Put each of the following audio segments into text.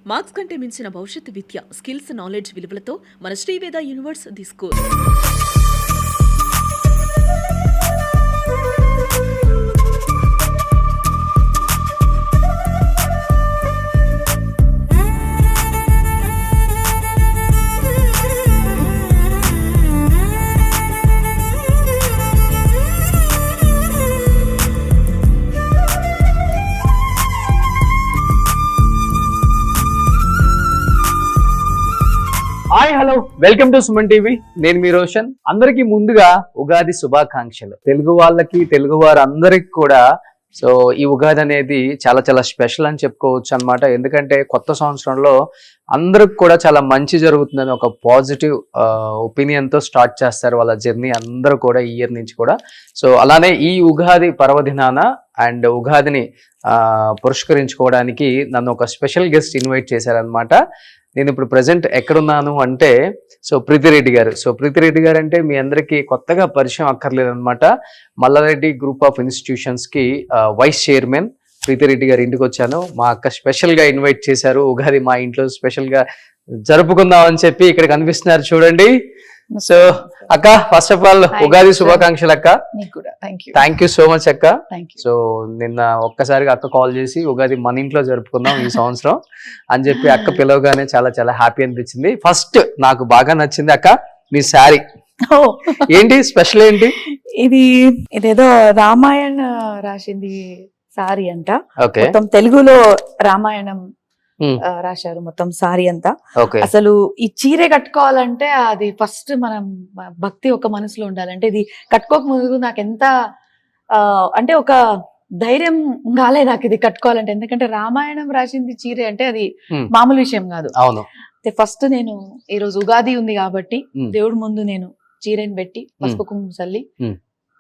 Marks కంటే మించిన భవిష్యత్తు విద్య, స్కిల్స్, నాలెడ్జ్ విలువలతో మన Sri Veda universe the school. Hi hello welcome to Suman TV. నేను మీ రోషన్. అందరికీ ముందుగా ఉగాది శుభాకాంక్షలు. తెలుగు వాళ్ళకి, తెలుగు వారందరికి కూడా సో ఈ ఉగాది అనేది చాలా చాలా స్పెషల్ అని చెప్పుకోవచ్చు అన్నమాట. ఎందుకంటే కొత్త సంవత్సరంలో అందరికి కూడా చాలా మంచి జరుగుతుందని ఒక పాజిటివ్ ఒపీనియన్ తో స్టార్ట్ చేస్తారు వాళ్ళ జర్నీ అందరూ కూడా ఈ ఇయర్ నుంచి కూడా. సో అలానే ఈ ఉగాది పర్వదినాన అండ్ ఉగాదిని పురస్కరించుకోవడానికి నన్ను ఒక స్పెషల్ గెస్ట్ ఇన్వైట్ చేశారనమాట. నేను ఇప్పుడు ప్రజెంట్ ఎక్కడున్నాను అంటే ప్రీతిరెడ్డి గారు. ప్రీతిరెడ్డి గారు అంటే మీ అందరికీ కొత్తగా పరిచయం అక్కర్లేదన్నమాట. మల్లారెడ్డి గ్రూప్ ఆఫ్ ఇన్స్టిట్యూషన్స్ కి వైస్ చైర్మన్ ప్రీతిరెడ్డి గారి ఇంటికి వచ్చాను. మా అక్క స్పెషల్ గా ఇన్వైట్ చేశారు. ఉగాది మా ఇంట్లో స్పెషల్ గా జరుపుకుందాం అని చెప్పి ఇక్కడ కనిపిస్తున్నారు చూడండి. సో అక్క, ఫస్ట్ ఆఫ్ ఆల్ ఉగాది శుభాకాంక్షలు అక్క. థ్యాంక్ యూ సో మచ్ అక్క. సో నిన్న ఒక్కసారిగా అక్క కాల్ చేసి ఉగాది మన ఇంట్లో జరుపుకుందాం ఈ సంవత్సరం అని చెప్పి అక్క పిలవగానే చాలా చాలా హ్యాపీ అనిపించింది. ఫస్ట్ నాకు బాగా నచ్చింది అక్క మీ శారీ. ఏంటి స్పెషల్ ఏంటి? ఇదేదో రామాయణ రాసింది సారీ అంట. మొత్తం తెలుగులో రామాయణం రాశారు మొత్తం సారీ అంతా. అసలు ఈ చీర కట్టుకోవాలంటే అది ఫస్ట్ మనం భక్తి ఒక మనసులో ఉండాలంటే ఇది కట్టుకోక ముందు నాకు ఎంత అంటే ఒక ధైర్యం కాలే నాకు ఇది కట్టుకోవాలంటే. ఎందుకంటే రామాయణం రాసింది చీర అంటే అది మామూలు విషయం కాదు. ఫస్ట్ నేను ఈ రోజు ఉగాది ఉంది కాబట్టి దేవుడి ముందు నేను చీరని పెట్టి పసుపు కుంకుమ చల్లి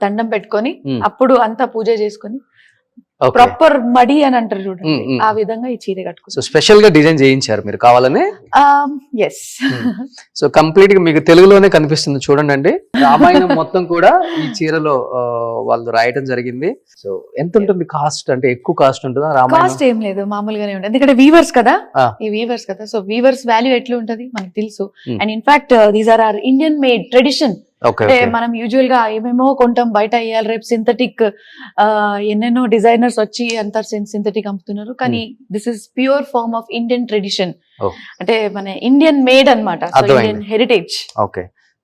దండం పెట్టుకొని అప్పుడు అంతా పూజ చేసుకొని ప్రాపర్ మడి అని అంటారు చూడండి, ఆ విధంగా ఈ చీర కట్టుకో. స్పెషల్ గా డిజైన్ చేయించారు మీరు కావాలని? ఎస్. సో కంప్లీట్ గా మీకు తెలుగులోనే కనిపిస్తుంది చూడండి అండి. రామాయణం మొత్తం కూడా ఈ చీరలో వాళ్ళు రాయటం జరిగింది. సో ఎంత ఉంటుంది కాస్ట్? అంటే ఎక్కువ కాస్ట్ ఉంటుందా? కాస్ట్ ఏం లేదు, మామూలుగానే ఉంటుంది. ఎందుకంటే వీవర్స్ కదా, ఈ వీవర్స్ కదా. సో వీవర్స్ వాల్యూ ఎట్లా ఉంటది మనకు తెలుసు. And in fact these are Indian made tradition. అంటే మనం యూజువల్ గా ఏమేమో కొంటాం బయట, ఇయ్యాలి రేపు సింథటిక్ ఎన్నెన్నో డిజైనర్స్ వచ్చి అంతా సింథటిక్ అమ్ముతున్నారు. కానీ this is pure form of Indian tradition. అంటే మన ఇండియన్ మేడ్ అన్నమాట. Indian heritage. ఓకే.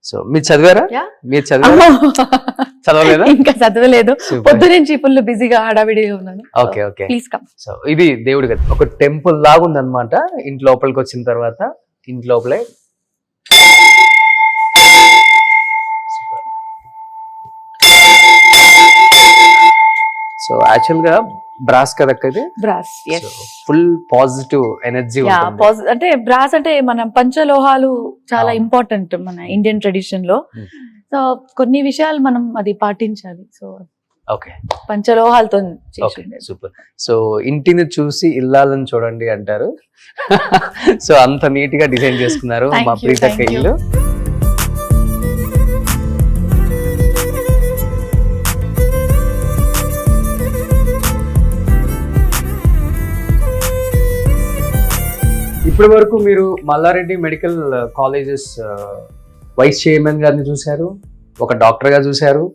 సో మీరు చదివారా? మీరు చదవలేదా? ఇంకా చదవలేదు, పొద్దు నుంచి ఫుల్ బిజీగా హడావిడిగా ఉన్నాను. Okay okay, please come. So ఇది దేవుడి గది, ఒక టెంపుల్ లాగా ఉందన్నమాట. ఇంటి లోపలికి వచ్చిన తర్వాత ఇంటి లోపలే సో యాక్చువల్ గా బ్రాస్ కదా ఇది? బ్రాస్. Full positive energy. అంటే బ్రాస్ అంటే మన పంచలోహాలు చాలా ఇంపార్టెంట్ మన ఇండియన్ ట్రెడిషన్ లో. సో కొన్ని విషయాలు మనం అది పాటించాలి. సో ఓకే, పంచలోహాలతో సూపర్. సో ఇంటిని చూసి ఇల్లాలని చూడండి అంటారు. సో అంత నీట్ గా డిజైన్ చేసుకున్నారు మా ప్రీతక్క ఇల్లు. ఇప్పటి వరకు మీరు Malla Reddy medical colleges vice chairman గారిని చూశారు, ఒక డాక్టర్ గా చూశారు,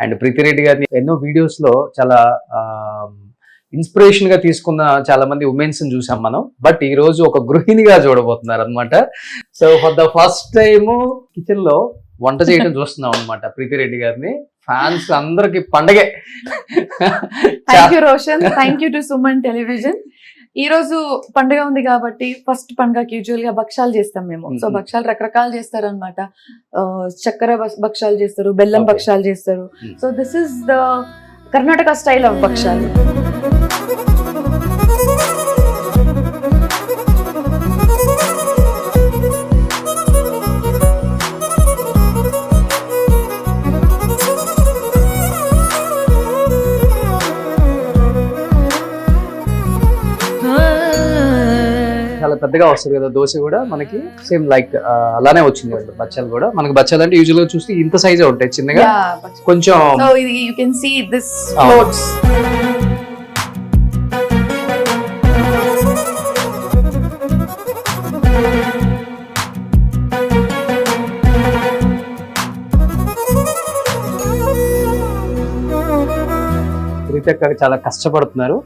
అండ్ ప్రీతిరెడ్డి గారిని ఎన్నో వీడియోస్ లో చాలా ఇన్స్పిరేషన్ గా తీసుకున్న చాలా మంది ఉమెన్స్ ని చూసాం మనం. బట్ ఈ రోజు ఒక గృహిణిగా చూడబోతున్నారు అనమాట. So for the first time kitchen లో వంట చేయడం చూస్తున్నాం అనమాట ప్రీతిరెడ్డి గారిని. ఫ్యాన్స్ అందరికి పండగే. Thank you Roshan, thank you to Suman television. ఈ రోజు పండుగ ఉంది కాబట్టి ఫస్ట్ పండుగకి యూజువల్ గా భక్షాలు చేస్తాం మేము. సో భక్షాలు రకరకాలు చేస్తారు అనమాట. చక్కెర భక్షాలు చేస్తారు, బెల్లం భక్షాలు చేస్తారు. So this is the Karnataka style of భక్షాలు. చాలా పెద్దగా వస్తుంది కదా దోశ కూడా మనకి. సేమ్ లైక్ అలానే వచ్చింది బచ్చాలు కూడా. మనకి బచ్చాలు అంటే యూజువల్ గా చూస్తే ఇంత సైజే ఉంటాయి, చిన్నగా కొంచెం. You can see this floats. అక్క చాలా కష్టపడుతున్నారు.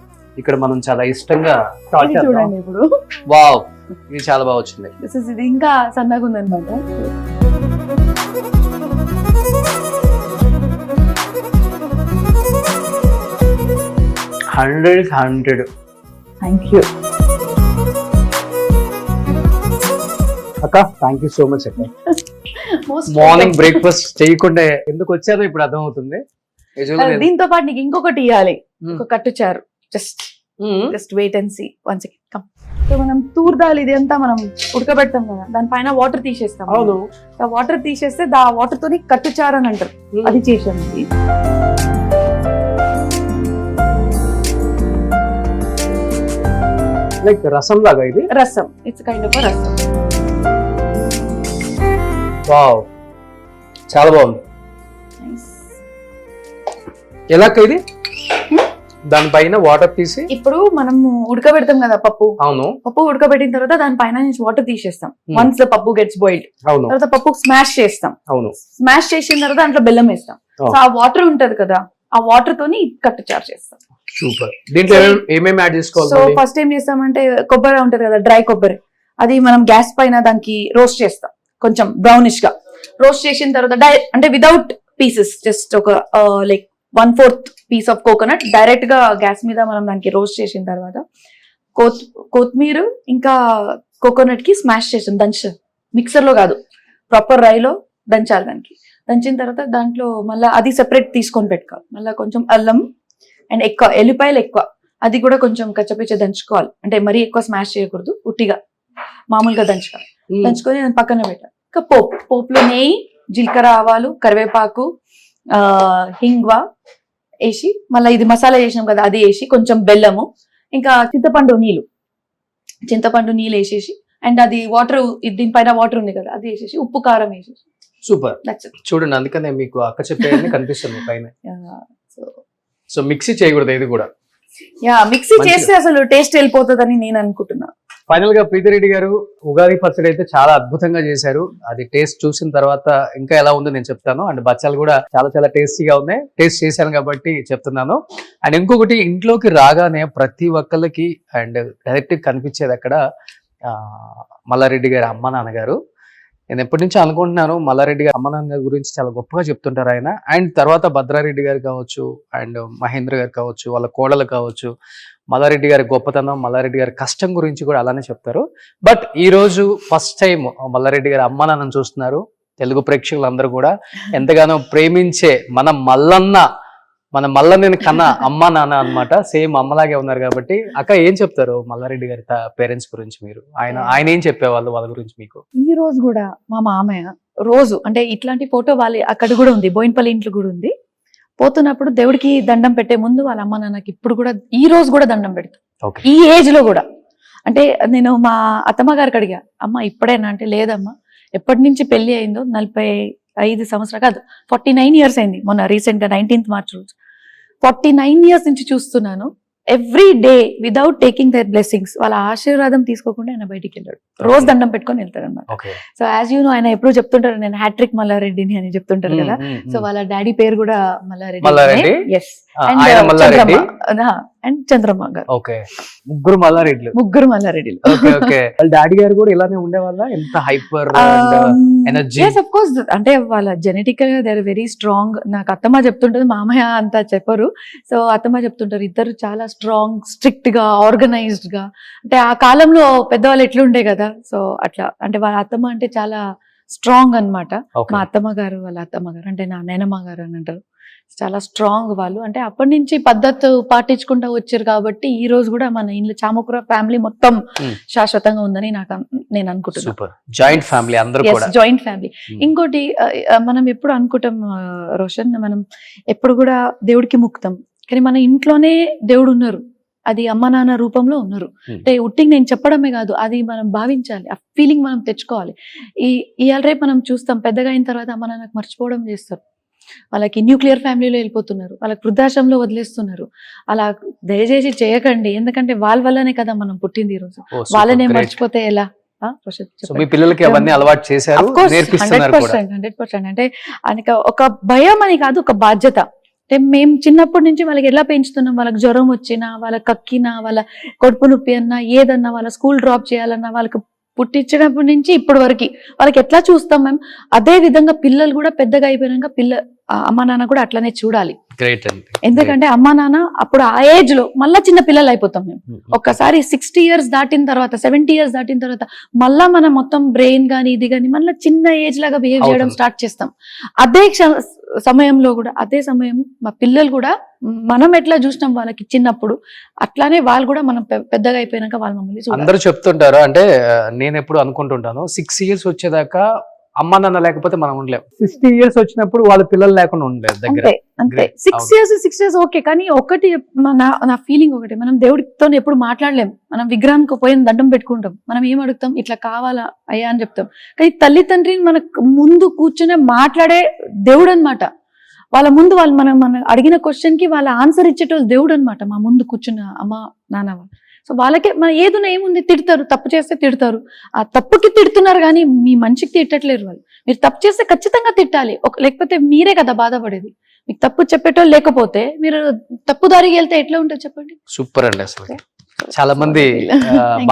ఇక్కడ మనం చాలా ఇష్టంగా start ఇది చేద్దాం. చూడండి ఇప్పుడు వావ్, ఇది చాలా బాగా వచ్చింది. ఇది ఇంకా సన్నగా ఉందన్నమాట. 100 థ్యాంక్ యూ. అక్క, థ్యాంక్ యూ సో మచ్ అక్క. మార్నింగ్ బ్రేక్ఫాస్ట్ చేయకుండా ఎందుకు వచ్చారో ఇప్పుడు అర్థమవుతుంది. దీంతో పాటు నీకు ఇంకొకటి ఇవ్వాలి, ఒక కట్టుచారు. Just wait and see one second come. So మనం తూర్ దాల్ ఇది అంతా మనం ఉడకబెడతాం కదా, దానిపైన వాటర్ తీసేస్తాం. అవును, ఆ వాటర్ తీసేస్తే ఆ వాటర్ తోని కట్టుచారు అని అంటారు. అది చేసాం. ఇది లైక్ రసం లాగా ఇది. రసం, ఇట్స్ కైండ్ ఆఫ్ రసం. వావ్, చాలా బాగుంది. ఎలా అక్క ఇది? దానిపైన వాటర్ తీసి ఇప్పుడు మనం ఉడకబెడతాం కదా పప్పు. అవును, పప్పు ఉడకబెట్టిన తర్వాత దానిపైన నుంచి వాటర్ తీసేస్తాం. వన్స్ ద పప్పు గెట్స్ బాయిల్డ్, అవును, తర్వాత పప్పు స్మాష్ చేస్తాం. అవును, స్మాష్ చేసిన తర్వాత దాంట్లో బెల్లం వేస్తాం. సో ఆ వాటర్ ఉంటది కదా, ఆ వాటర్ తోని కట్టుచారు చేస్తాం. సూపర్. దీంట్లో ఏమేమి యాడ్ చేసుకోవాలి? సో ఫస్ట్ ఏం చేస్తామంటే కొబ్బరి ఉంటది కదా, డ్రై కొబ్బరి, అది మనం గ్యాస్ పైన దానికి రోస్ట్ చేస్తాం. కొంచెం బ్రౌనిష్ గా రోస్ట్ చేసిన తర్వాత అంటే వితౌట్ పీసెస్, జస్ట్ ఒక like 1/4 piece of coconut direct గా గ్యాస్ మీద మనం దానికి రోస్ట్ చేసిన తర్వాత కొత్తిమీర ఇంకా కోకోనట్ కి స్మాష్ చేసాం. మిక్సర్ లో కాదు, ప్రాపర్ రైలో దంచాలి. దానికి దంచిన తర్వాత దాంట్లో మళ్ళీ అది సెపరేట్ తీసుకొని పెట్టుకోవాలి. మళ్ళీ కొంచెం అల్లం అండ్ ఎక్కువ ఎల్లిపాయలు ఎక్కువ, అది కూడా కొంచెం కచ్చపిచ్చ దంచుకోవాలి. అంటే మరీ ఎక్కువ స్మాష్ చేయకూడదు, ఉట్టిగా మామూలుగా దంచుకోవాలి. దంచుకొని దాన్ని పక్కన పెట్టాలి. ఇంకా పోపులో నెయ్యి, జీలకర్ర, ఆవాలు, కరివేపాకు, హింగ్వా వేసి మళ్ళీ ఇది మసాలా చేసినాం కదా అది వేసి కొంచెం బెల్లము, ఇంకా చింతపండు నీళ్ళు వేసేసి అండ్ అది వాటర్, దీనిపైన వాటర్ ఉంది కదా అది వేసేసి ఉప్పు కారం వేసేసి. సూపర్. చూడండి, అందుకనే మీకు అక్క చెప్పేది కనిపిస్తుంది పైన. సో మిక్సీ చేయకూడదు ఇది కూడా. మిక్సీ చేస్తే అసలు టేస్ట్ వెళ్ళిపోతుందని నేను అనుకుంటున్నా. ఫైనల్ గా ప్రీతిరెడ్డి గారు ఉగాది పచ్చడి అయితే చాలా అద్భుతంగా చేశారు. అది టేస్ట్ చూసిన తర్వాత ఇంకా ఎలా ఉందో నేను చెప్తాను. అండ్ బచ్చాలు కూడా చాలా చాలా టేస్టీగా ఉన్నాయి. టేస్ట్ చేశాను కాబట్టి చెప్తున్నాను. అండ్ ఇంకొకటి, ఇంట్లోకి రాగానే ప్రతి ఒక్కళ్ళకి అండ్ డైరెక్ట్ కనిపించేది అక్కడ మల్లారెడ్డి గారి అమ్మ నాన్నగారు. నేను ఎప్పటి నుంచో అనుకుంటున్నాను, మల్లారెడ్డి గారి అమ్మ నాన్న గురించి చాలా గొప్పగా చెప్తుంటారు ఆయన. అండ్ తర్వాత భద్రారెడ్డి గారు కావచ్చు, అండ్ మహేంద్ర గారు కావచ్చు, వాళ్ళ కోడలు కావచ్చు, మల్లారెడ్డి గారి గొప్పతనం, మల్లారెడ్డి గారి కష్టం గురించి కూడా అలానే చెప్తారు. బట్ ఈ రోజు ఫస్ట్ టైం మల్లారెడ్డి గారి అమ్మ నాన్నని చూస్తున్నారు. తెలుగు ప్రేక్షకులందరూ కూడా ఎంతగానో ప్రేమించే మన మల్లన్నని కన్నా అమ్మ నాన్న అన్నమాట. సేమ్ అమ్మలాగే ఉన్నారు కాబట్టి అక్క ఏం చెప్తారు మల్లారెడ్డి గారి పేరెంట్స్ గురించి? మీరు ఆయన ఏం చెప్పేవాళ్ళు వాళ్ళ గురించి మీకు? ఈ రోజు కూడా మా మామయ్య రోజు అంటే ఇట్లాంటి ఫోటో వాళ్ళ అక్కడ కూడా ఉంది, బోయినపల్లి ఇంట్లో కూడా ఉంది. పోతున్నప్పుడు దేవుడికి దండం పెట్టే ముందు వాళ్ళ అమ్మ నాన్నకి ఇప్పుడు కూడా ఈ రోజు కూడా దండం పెడతాం. ఈ ఏజ్ లో కూడా. అంటే నేను మా అత్తమ్మ గారికి అడిగా, అమ్మ ఇప్పుడేనా అంటే లేదమ్మా, ఎప్పటి నుంచి పెళ్లి అయిందో 45 సంవత్సరాలు కాదు 49 ఇయర్స్ అయింది. మొన్న రీసెంట్ గా 19th మార్చ్ రోజు 49 ఇయర్స్ నుంచి చూస్తున్నాను. Every day without taking their blessings, వాళ్ళ ఆశీర్వాదం తీసుకోకుండా ఆయన బయటికి వెళ్ళాడు. రోజు దండం పెట్టుకొని వెళ్తాడు అనమాట. సో యాజ్ యూ నో ఆయన ఎప్పుడు చెప్తుంటారు, నేను హ్యాట్రిక్ మల్లారెడ్డిని అని చెప్తుంటారు కదా. సో వాళ్ళ డాడీ పేరు కూడా మల్లారెడ్డి. ఎస్, అండ్ చంద్రమ్మ గారు. ముగ్గురు మల్లారెడ్డిలు. వాళ్ళ డాడీ గారు కూడా ఇలానే ఉండేవాళ్ళ? ఎంత హైపర్ ఎనర్జీ? ఆఫ్ కోర్స్, అంటే వాళ్ళ జెనెటికల్ గా దే ఆర్ వెరీ స్ట్రాంగ్. నాకు అత్తమ్మ చెప్తుంటది, మామయ్య అంతా చెప్పరు. సో అత్తమ్మ చెప్తుంటారు ఇద్దరు చాలా స్ట్రాంగ్, స్ట్రిక్ట్ గా, ఆర్గనైజ్డ్ గా. అంటే ఆ కాలంలో పెద్దవాళ్ళు ఎట్లుండే కదా, సో అట్లా. అంటే వాళ్ళ అత్తమ్మ అంటే చాలా స్ట్రాంగ్ అన్నమాట. మా అత్తమ్మ గారు, వాళ్ళ అత్తమ్మ గారు అంటే నా నాయనమ్మ గారు అని అంటారు, చాలా స్ట్రాంగ్ వాళ్ళు. అంటే అప్పటి నుంచి పద్ధతి పాటించుకుంటూ వచ్చారు కాబట్టి ఈ రోజు కూడా మన ఇంట్లో చామకూర ఫ్యామిలీ మొత్తం శాశ్వతంగా ఉందని నేను అనుకుంటున్నాను. జాయింట్ ఫ్యామిలీ, అందరూ కూడా జాయింట్ ఫ్యామిలీ. ఇంకోటి మనం ఎప్పుడు అనుకుంటాం రోషన్, మనం ఎప్పుడు కూడా దేవుడికి ముక్తాం, కానీ మన ఇంట్లోనే దేవుడు ఉన్నారు, అది అమ్మ నాన్న రూపంలో ఉన్నారు. అంటే ఉట్టికి నేను చెప్పడమే కాదు, అది మనం భావించాలి, ఆ ఫీలింగ్ మనం తెచ్చుకోవాలి. ఇవాళ రేపు మనం చూస్తాం పెద్దగా అయిన తర్వాత అమ్మ నాన్నకు మర్చిపోవడం చేస్తారు. వాళ్ళకి న్యూక్లియర్ ఫ్యామిలీలో వెళ్ళిపోతున్నారు, వాళ్ళకి వృద్ధాశ్రమంలో వదిలేస్తున్నారు. అలా దయచేసి చేయకండి, ఎందుకంటే వాళ్ళ వల్లనే కదా మనం పుట్టింది ఈ రోజు. వాళ్ళనే మర్చిపోతే ఎలా? మీ పిల్లలకి అవన్నీ అలవాటు చేశారు, నేర్పిస్తున్నారు కూడా. 100%. అంటే ఆయనకి ఒక భయం అని కాదు, ఒక బాధ్యత. అంటే మేము చిన్నప్పటి నుంచి వాళ్ళకి ఎలా పెంచుతున్నాం, వాళ్ళకి జ్వరం వచ్చినా, వాళ్ళకి కక్కినా, వాళ్ళ కడుపు నొప్పి అన్నా, ఏదన్నా, వాళ్ళ స్కూల్ డ్రాప్ చేయాలన్నా, వాళ్ళకి పుట్టించినప్పటి నుంచి ఇప్పటి వరకు వాళ్ళకి ఎట్లా చూస్తాం మేము, అదే విధంగా పిల్లలు కూడా పెద్దగా అయిపోయినాక అమ్మా నాన్న కూడా అట్లనే చూడాలి. ఎందుకంటే అమ్మా నాన్న అప్పుడు ఆ ఏజ్ లో మళ్ళా చిన్న పిల్లలు అయిపోతాం మేము. ఒక్కసారి 60 years దాటిన తర్వాత, 70 years దాటిన తర్వాత మళ్ళా మనం మొత్తం బ్రెయిన్ గానీ ఇది గానీ మళ్ళీ చిన్న ఏజ్ లాగా బిహేవ్ చేయడం స్టార్ట్ చేస్తాం. అదే సమయంలో కూడా, అదే సమయం మా పిల్లలు కూడా మనం ఎట్లా చూసినాం వాళ్ళకి చిన్నప్పుడు, అట్లానే వాళ్ళు కూడా మనం పెద్దగా అయిపోయినాక వాళ్ళ మమ్మల్ని చూడాలి. అందరూ చెప్తుంటారు, అంటే నేను ఎప్పుడు అనుకుంటుంటాను 6 years వచ్చేదాకా అమ్మ నాన్న లేకపోతే మనం ఉండలేం, 60 years వచ్చినప్పుడు వాళ్ళ పిల్లలు లేకుండా ఉండలేదు దగ్గర. అంతే 6 years ఓకే. కానీ ఒకటి నా ఫీలింగ్ ఒకటి, మనం దేవుడితో ఎప్పుడు మాట్లాడలేం. మనం విగ్రహానికి పోయిన దండం పెట్టుకుంటాం, మనం ఏం అడుగుతాం, ఇట్లా కావాలా అయ్యా అని చెప్తాం. కానీ తల్లి తండ్రిని మనకు ముందు కూర్చునే మాట్లాడే దేవుడు అనమాట. వాళ్ళ ముందు వాళ్ళు మనం అడిగిన క్వశ్చన్ కి వాళ్ళ ఆన్సర్ ఇచ్చేటోళ్ళు దేవుడు అనమాట, మా ముందు కూర్చున్న అమ్మ నాన్న వాళ్ళు. సో వాళ్ళకే మన ఏదున్నా ఏముంది, తిడతారు, తప్పు చేస్తే తిడతారు. ఆ తప్పుకి తిడుతున్నారు కానీ మీ మంచికి తిట్టట్లేరు వాళ్ళు. మీరు తప్పు చేస్తే ఖచ్చితంగా తిట్టాలి, లేకపోతే మీరే కదా బాధపడేది. మీకు తప్పు చెప్పేటోళ్ళు లేకపోతే మీరు తప్పు దారికి వెళ్తే ఎట్లా ఉంటుంది చెప్పండి. సూపర్ అండి, అసలు చాలా మంది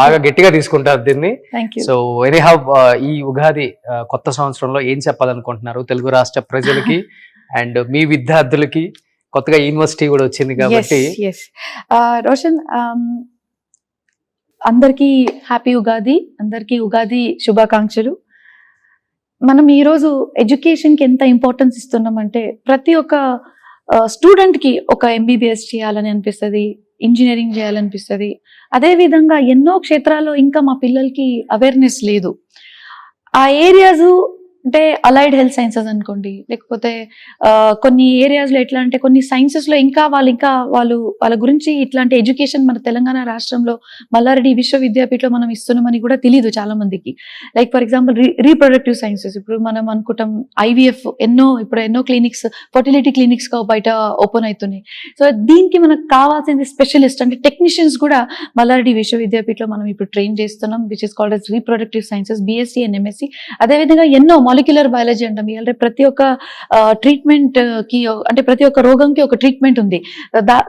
బాగా గట్టిగా తీసుకుంటారు దీన్ని. సో ఎనీహౌ ఈ ఉగాది కొత్త సంవత్సరంలో ఏం చెప్పాలనుకుంటున్నారు తెలుగు రాష్ట్ర ప్రజలకి అండ్ మీ విద్యార్థులకి? కొత్తగా యూనివర్సిటీ కూడా వచ్చింది కాబట్టి. రోషన్, అందరికీ హ్యాపీ ఉగాది, అందరికీ ఉగాది శుభాకాంక్షలు. మనం ఈరోజు ఎడ్యుకేషన్కి ఎంత ఇంపార్టెన్స్ ఇస్తున్నామంటే, ప్రతి ఒక్క స్టూడెంట్కి ఒక MBBS చేయాలని అనిపిస్తుంది, ఇంజనీరింగ్ చేయాలనిపిస్తుంది. అదేవిధంగా ఎన్నో క్షేత్రాల్లో ఇంకా మా పిల్లలకి అవేర్నెస్ లేదు. ఆ ఏరియాస్ అంటే అలైడ్ హెల్త్ సైన్సెస్ అనుకోండి, లేకపోతే కొన్ని ఏరియాస్లో ఎట్లా అంటే కొన్ని సైన్సెస్లో ఇంకా వాళ్ళ గురించి ఇట్లాంటి ఎడ్యుకేషన్ మన తెలంగాణ రాష్ట్రంలో మల్లారెడ్డి విశ్వవిద్యాపీఠంలో మనం ఇస్తున్నామని కూడా తెలియదు చాలా మందికి. Like for example reproductive sciences, ఇప్పుడు మనం అనుకుంటాం IVF, ఇప్పుడు ఎన్నో క్లినిక్స్, ఫర్టిలిటీ క్లినిక్స్ బయట ఓపెన్ అవుతున్నాయి. సో దీనికి మనకు కావాల్సింది స్పెషలిస్ట్ అంటే టెక్నీషియన్స్ కూడా మల్లారెడ్డి విశ్వవిద్యాపీఠంలో మనం ఇప్పుడు ట్రైన్ చేస్తున్నాం, which is called as reproductive sciences, BSc and MSc. అదేవిధంగా ఎన్నో మాలిక్యులర్ బయాలజీ అంటాం. ఇవాళ ప్రతి ఒక్క ట్రీట్మెంట్ కి, అంటే ప్రతి ఒక్క రోగంకి ఒక ట్రీట్మెంట్ ఉంది.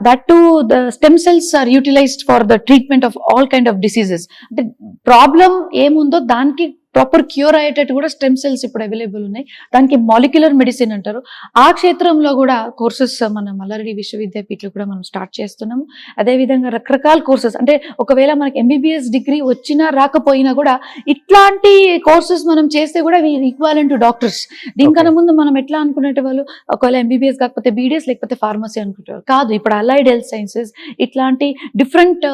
That too the stem cells are utilised for the treatment of all kind of diseases. అంటే ప్రాబ్లం ఏముందో దానికి ప్రాపర్ క్యూర్ అయ్యేటట్టు కూడా స్టెమ్ సెల్స్ ఇప్పుడు అవైలబుల్ ఉన్నాయి. దానికి మాలిక్యులర్ మెడిసిన్ అంటారు. ఆ క్షేత్రంలో కూడా కోర్సెస్ మన మల్లారెడ్డి విశ్వవిద్యాపీఠంలో కూడా మనం స్టార్ట్ చేస్తున్నాము. అదేవిధంగా రకరకాల కోర్సెస్, అంటే ఒకవేళ మనకి MBBS డిగ్రీ వచ్చినా రాకపోయినా కూడా ఇట్లాంటి కోర్సెస్ మనం చేస్తే కూడా ఈక్వాలెంట్ టు డాక్టర్స్. దీనికన్నా ముందు మనం ఎట్లా అనుకునే వాళ్ళు, ఒకవేళ MBBS కాకపోతే BDS లేకపోతే ఫార్మసీ అనుకుంటారు. కాదు, ఇప్పుడు అలైడ్ హెల్త్ సైన్సెస్, ఇట్లాంటి డిఫరెంట్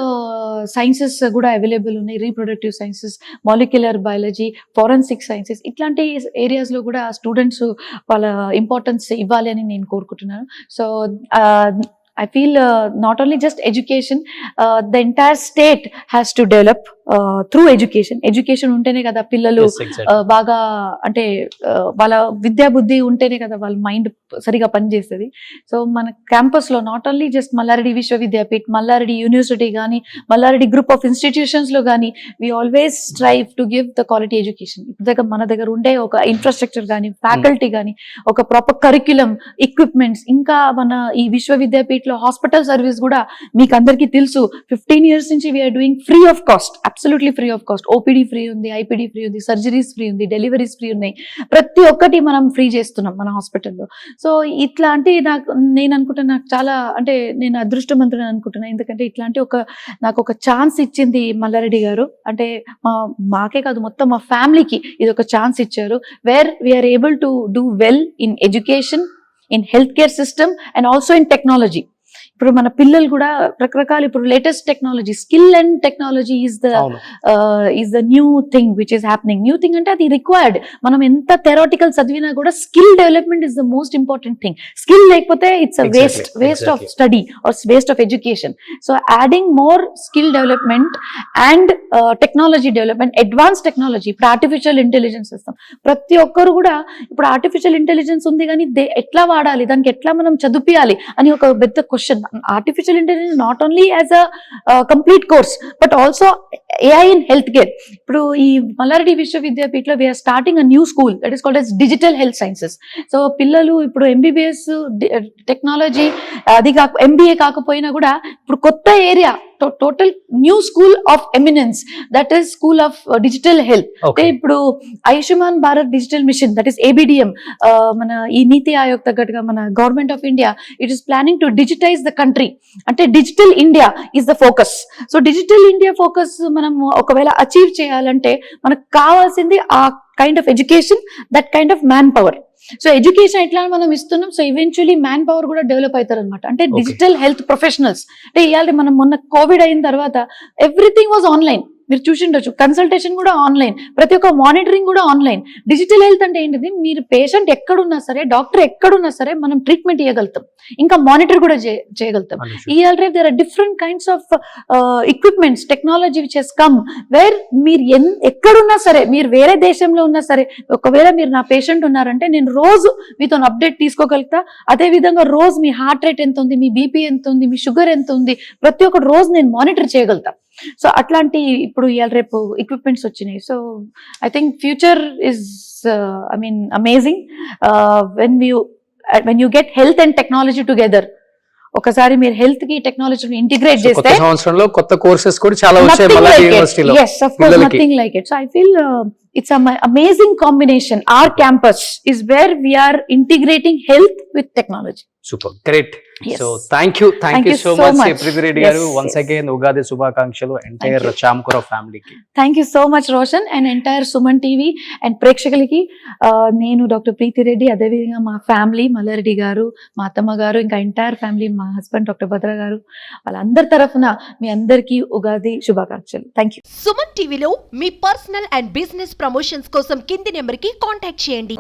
సైన్సెస్ కూడా అవైలబుల్ ఉన్నాయి. Reproductive sciences, molecular biology, forensic sciences, ఇట్లాంటి ఏరియాస్ లో కూడా స్టూడెంట్స్ వాళ్ళ ఇంపార్టెన్స్ ఇవ్వాలి అని నేను కోరుకుంటున్నాను. So I feel not only just education, the entire state has to develop through education. Education ఉంటేనే కదా పిల్లలు బాగా, అంటే వాళ్ళ విద్యా బుద్ధి ఉంటేనే కదా వాళ్ళ మైండ్ సరిగా పనిచేస్తుంది. సో మన క్యాంపస్ లో not only just Malla Reddy Vishwavidyapeeth, Malla Reddy university కానీ, మల్లారెడ్డి గ్రూప్ ఆఫ్ ఇన్స్టిట్యూషన్స్ లో కానీ, we always strive to give the quality education. ఇప్పుడు మన దగ్గర ఉండే ఒక ఇన్ఫ్రాస్ట్రక్చర్ కానీ, ఫ్యాకల్టీ కానీ, ఒక ప్రాపర్ కరిక్యులం, ఎక్విప్మెంట్స్, ఇంకా మన ఈ విశ్వవిద్యాపీఠ్ లో హాస్పిటల్ సర్వీస్ కూడా మీకు అందరికీ తెలుసు. 15 years నుంచి we're doing free of cost, absolutely free of cost. OPD free ఉంది, IPD ఫ్రీ ఉంది, సర్జరీస్ ఫ్రీ ఉంది, డెలివరీస్ ఫ్రీ ఉన్నాయి. ప్రతి ఒక్కటి మనం ఫ్రీ చేస్తున్నాం మన హాస్పిటల్లో. సో ఇట్లాంటి నేను అనుకుంటున్నా, నాకు చాలా, అంటే నేను అదృష్టవంతుడని అనుకుంటున్నాను. ఎందుకంటే ఇట్లాంటి నాకు ఒక ఛాన్స్ ఇచ్చింది మల్లారెడ్డి గారు. అంటే మాకే కాదు, మొత్తం మా ఫ్యామిలీకి ఇది ఒక ఛాన్స్ ఇచ్చారు. Where we're able to do well in education, in healthcare system and also in technology. ఇప్పుడు మన పిల్లలు కూడా రకరకాల, ఇప్పుడు latest technology, skill and technology is the new thing which is happening. New thing అంటే అది రిక్వైర్డ్. మనం ఎంత థెరటికల్ చదివినా కూడా skill development is the most important thing. Skill లేకపోతే it's a waste of study or waste of education. So adding more skill development and technology development, advance technology. ఇప్పుడు artificial intelligence ఇస్తాం. ప్రతి ఒక్కరు కూడా ఇప్పుడు ఆర్టిఫిషియల్ ఇంటెలిజెన్స్ ఉంది కానీ ఎట్లా వాడాలి, దానికి ఎట్లా మనం చదివియాలి అని ఒక పెద్ద question. Artificial intelligence not only as a complete course but also AI in healthcare. ఇప్పుడు ఈ మల్లారెడ్డి విశ్వవిద్యాపీఠలో we're starting a new school that is called as digital health sciences. So పిల్లలు ఇప్పుడు MBBS టెక్నాలజీ అది కాక MBA కాకపోయినా కూడా ఇప్పుడు కొత్త area total new school of eminence that is school of digital health. అంటే ఇప్పుడు Ayushman Bharat digital mission that is ABDM, మన ఈ నీతి ఆయోగ్ తగ్గట్టుగా మన government of India it is planning to digitize the country. అంటే digital India is the focus. So digital India focus మనం ఒకవేళ achieve చేయాలంటే మనకు కావాల్సింది ఆ kind of education, that kind of man power. So education ఎట్లా మనం ఇస్తున్నాం, సో ఈవెన్చువలీ మ్యాన్ పవర్ కూడా డెవలప్ అవుతారు అనమాట. అంటే డిజిటల్ హెల్త్ ప్రొఫెషనల్స్ అంటే ఇవాళ మనం మొన్న కోవిడ్ అయిన తర్వాత ఎవ్రీథింగ్ వాజ్ ఆన్లైన్. మీరు చూసిండొచ్చు, కన్సల్టేషన్ కూడా ఆన్లైన్, ప్రతి ఒక్క మానిటరింగ్ కూడా ఆన్లైన్. డిజిటల్ హెల్త్ అంటే ఏంటిది, మీరు పేషెంట్ ఎక్కడున్నా సరే, డాక్టర్ ఎక్కడున్నా సరే మనం ట్రీట్మెంట్ ఇవ్వగలుగుతాం, ఇంకా మానిటర్ కూడా చేయగలుగుతాం. ఇవాళ రేపు there are different kinds of equipments, technology which has come where మీరు ఎక్కడున్నా సరే, మీరు వేరే దేశంలో ఉన్నా సరే, ఒకవేళ మీరు నా పేషెంట్ ఉన్నారంటే నేను రోజు మీతో అప్డేట్ తీసుకోగలుగుతా. అదే విధంగా రోజు మీ హార్ట్ రేట్ ఎంత ఉంది, మీ బీపీ ఎంత ఉంది, మీ షుగర్ ఎంత ఉంది, ప్రతి ఒక్క రోజు నేను మానిటర్ చేయగలుగుతా. సో అట్లాంటి ఇప్పుడు ఇవాళ రేపు ఎక్విప్మెంట్స్ వచ్చినాయి. So I think future is amazing when you get health and technology together. ఒకసారి మీరు హెల్త్ కి టెక్నాలజీని ఇంటిగ్రేట్ చేస్తే సంవత్సరంలో కొత్త కోర్సెస్ కూడా చాలా వచ్చాయి మల్లారెడ్డి యూనివర్సిటీలో. yes of course, nothing like it. So I feel it's an amazing combination. Our campus is where we are integrating health with technology. Super great. Yes. So thank you so much Prithvireddy garu. Once again ugadi shubhakankshalu entire Chamkura family ki. Thank you so much Roshan and entire Suman TV and ప్రేక్షకులకి. నేను doctor ప్రీతి రెడ్డి, అదేవిధంగా మా family Mallareddy గారు, మా అత్తమ్మ గారు, ఇంకా entire family, మా హస్బెండ్ డాక్టర్ భద్ర గారు, వాళ్ళందరి తరఫున మీ అందరికీ ఉగాది శుభాకాంక్షలు. Thank you. సుమన్ టీవీలో మీ పర్సనల్ అండ్ బిజినెస్ ప్రమోషన్స్ కోసం కింది నెంబర్కి కాంటాక్ట్ చేయండి.